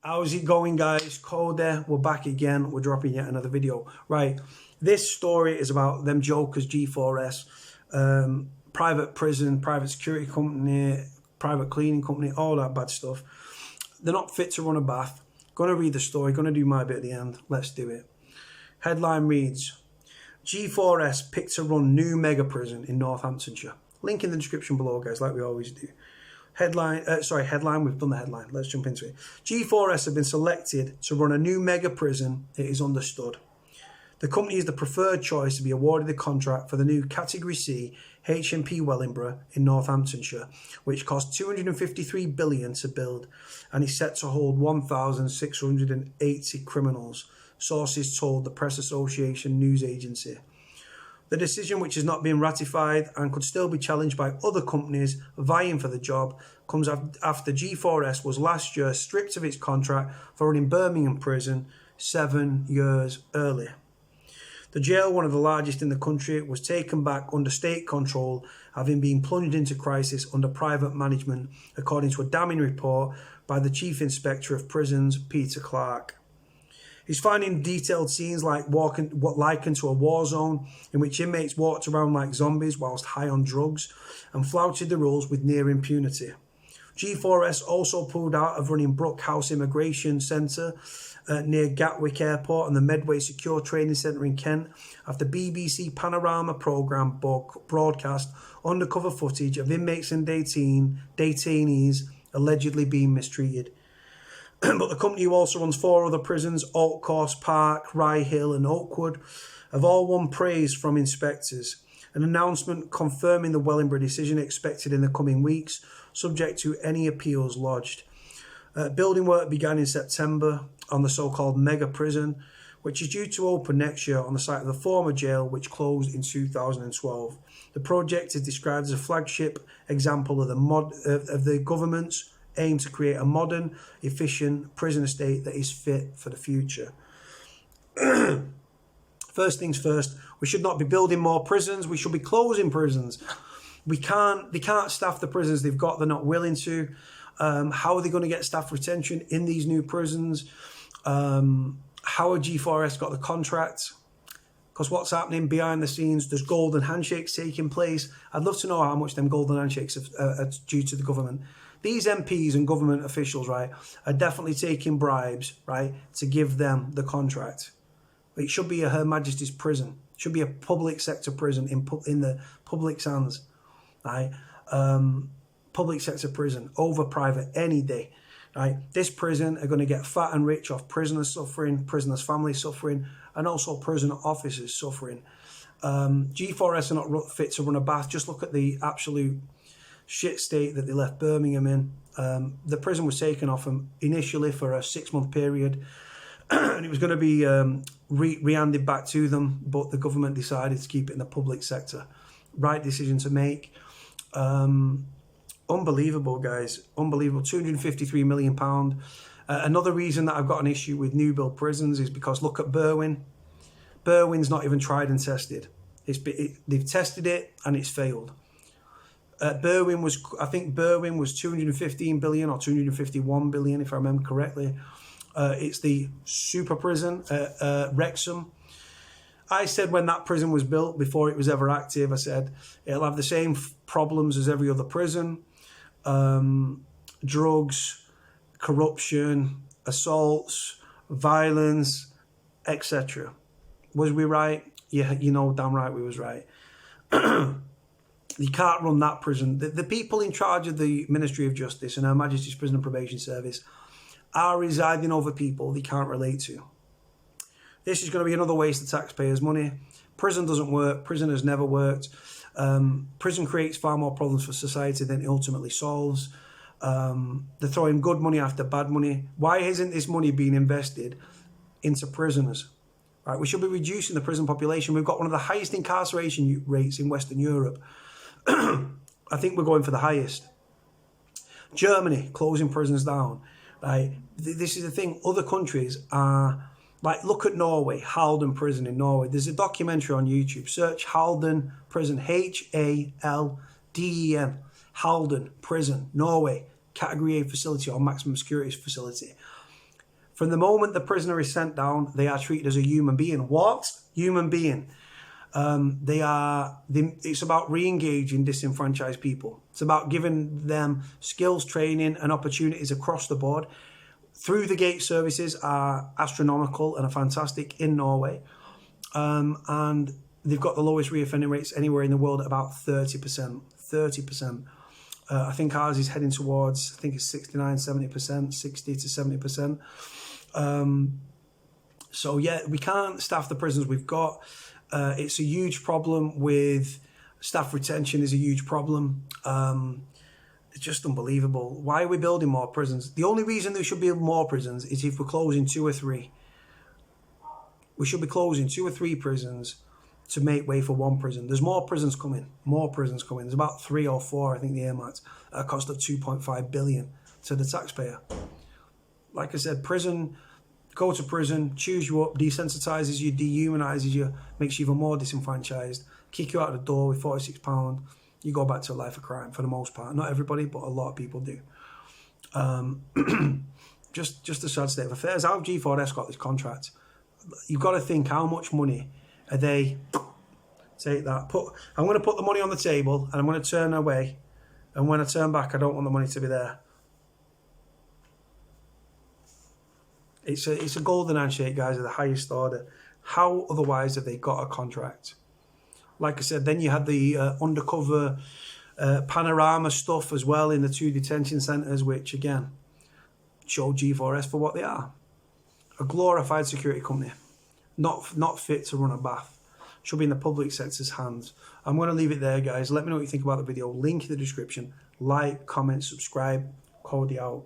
How's it going, guys? Cody, we're back again. We're dropping yet another video. Right, this story is about them jokers, G4S, private prison, private security company, private cleaning company, all that bad stuff. They're not fit to run a bath. Gonna read the story, gonna do my bit at the end. Let's do it. Headline reads, G4S picked to run new mega prison in Northamptonshire. Link in the description below, guys, like we always do. Headline, we've done the headline. Let's jump into it. G4S have been selected to run a new mega prison, it is understood. The company is the preferred choice to be awarded the contract for the new Category C HMP Wellingborough in Northamptonshire, which cost $253 billion to build and is set to hold 1,680 criminals, sources told the Press Association news agency. The decision, which has not been ratified and could still be challenged by other companies vying for the job, comes after G4S was last year stripped of its contract for running Birmingham Prison 7 years earlier. The jail, one of the largest in the country, was taken back under state control, having been plunged into crisis under private management, according to a damning report by the Chief Inspector of Prisons, Peter Clark. He's finding detailed scenes like what likened to a war zone in which inmates walked around like zombies whilst high on drugs and flouted the rules with near impunity. G4S also pulled out of running Brook House Immigration Centre near Gatwick Airport and the Medway Secure Training Centre in Kent after BBC Panorama programme broadcast undercover footage of inmates and detainees allegedly being mistreated. But the company, who also runs 4 other prisons, Old Course Park, Rye Hill and Oakwood, have all won praise from inspectors. An announcement confirming the Wellingborough decision expected in the coming weeks, subject to any appeals lodged. Building work began in September on the so-called mega prison, which is due to open next year on the site of the former jail, which closed in 2012. The project is described as a flagship example of the government's aim to create a modern, efficient prison estate that is fit for the future. First things first, we should not be building more prisons. We should be closing prisons. They can't staff the prisons they've got. They're not willing to. How are they going to get staff retention in these new prisons? How have G4S got the contract? Because what's happening behind the scenes, there's golden handshakes taking place. I'd love to know how much them golden handshakes are due to the government. These MPs and government officials, right, are definitely taking bribes, right, to give them the contract. It should be Her Majesty's prison. It should be a public sector prison in the public's hands, right? Public sector prison over private any day, right? This prison are going to get fat and rich off prisoners suffering, prisoners' families suffering, and also prison officers suffering. G4S are not fit to run a bath. Just look at the absolute shit state that they left Birmingham in. The prison was taken off them initially for a 6-month period and it was going to be re-handed back to them, but the government decided to keep it in the public sector. Right decision to make. Unbelievable, guys. Unbelievable. £253 million. Another reason that I've got an issue with new build prisons is because look at Berwyn. Berwyn's not even tried and tested. They've tested it and it's failed. Berwyn was 215 billion or 251 billion, if I remember correctly. It's the super prison, Wrexham. I said when that prison was built, before it was ever active, I said it'll have the same problems as every other prison. Drugs, corruption, assaults, violence, etc. Was we right? Yeah, you know damn right we was right. You can't run that prison. The people in charge of the Ministry of Justice and Her Majesty's Prison and Probation Service are residing over people they can't relate to. This is going to be another waste of taxpayers' money. Prison doesn't work. Prison has never worked. Prison creates far more problems for society than it ultimately solves. They're throwing good money after bad money. Why isn't this money being invested into prisoners? Right, we should be reducing the prison population. We've got one of the highest incarceration rates in Western Europe. I think we're going for the highest. Germany closing prisons down. Right, this is the thing. Other countries are like, look at Norway, Halden Prison in Norway. There's a documentary on YouTube. Search Halden Prison, Halden, Halden Prison, Norway, Category A facility or maximum security facility. From the moment the prisoner is sent down, they are treated as a human being. What? Human being. It's about re-engaging disenfranchised people. It's about giving them skills, training and opportunities across the board. Through the gate services are astronomical and are fantastic in Norway. And they've got the lowest reoffending rates anywhere in the world, about 30%. 30%. I think ours is heading towards, I think it's 69, 70%, 60 to 70%. So yeah, we can't staff the prisons we've got. It's a huge problem with staff retention is a huge problem. It's just unbelievable. Why are we building more prisons? The only reason there should be more prisons is if we're closing 2 or 3. We should be closing 2 or 3 prisons to make way for 1 prison. There's more prisons coming. More prisons coming. There's about 3 or 4, I think, the earmarked, at a cost of 2.5 billion to the taxpayer. Like I said, prison, go to prison, chews you up, desensitizes you, dehumanizes you, makes you even more disenfranchised, kick you out of the door with £46. You go back to a life of crime for the most part. Not everybody, but a lot of people do. Just a sad state of affairs. How have G4S got this contract? You've got to think, how much money are they? Take that. I'm going to put the money on the table and I'm going to turn away. And when I turn back, I don't want the money to be there. It's a golden handshake, guys, of the highest order. How otherwise have they got a contract? Like I said, then you had the undercover panorama stuff as well in the 2 detention centres, which again show G4S for what they are. A glorified security company, not fit to run a bath. Should be in the public sector's hands. I'm going to leave it there, guys. Let me know what you think about the video. Link in the description. Like, comment, subscribe. Cody out.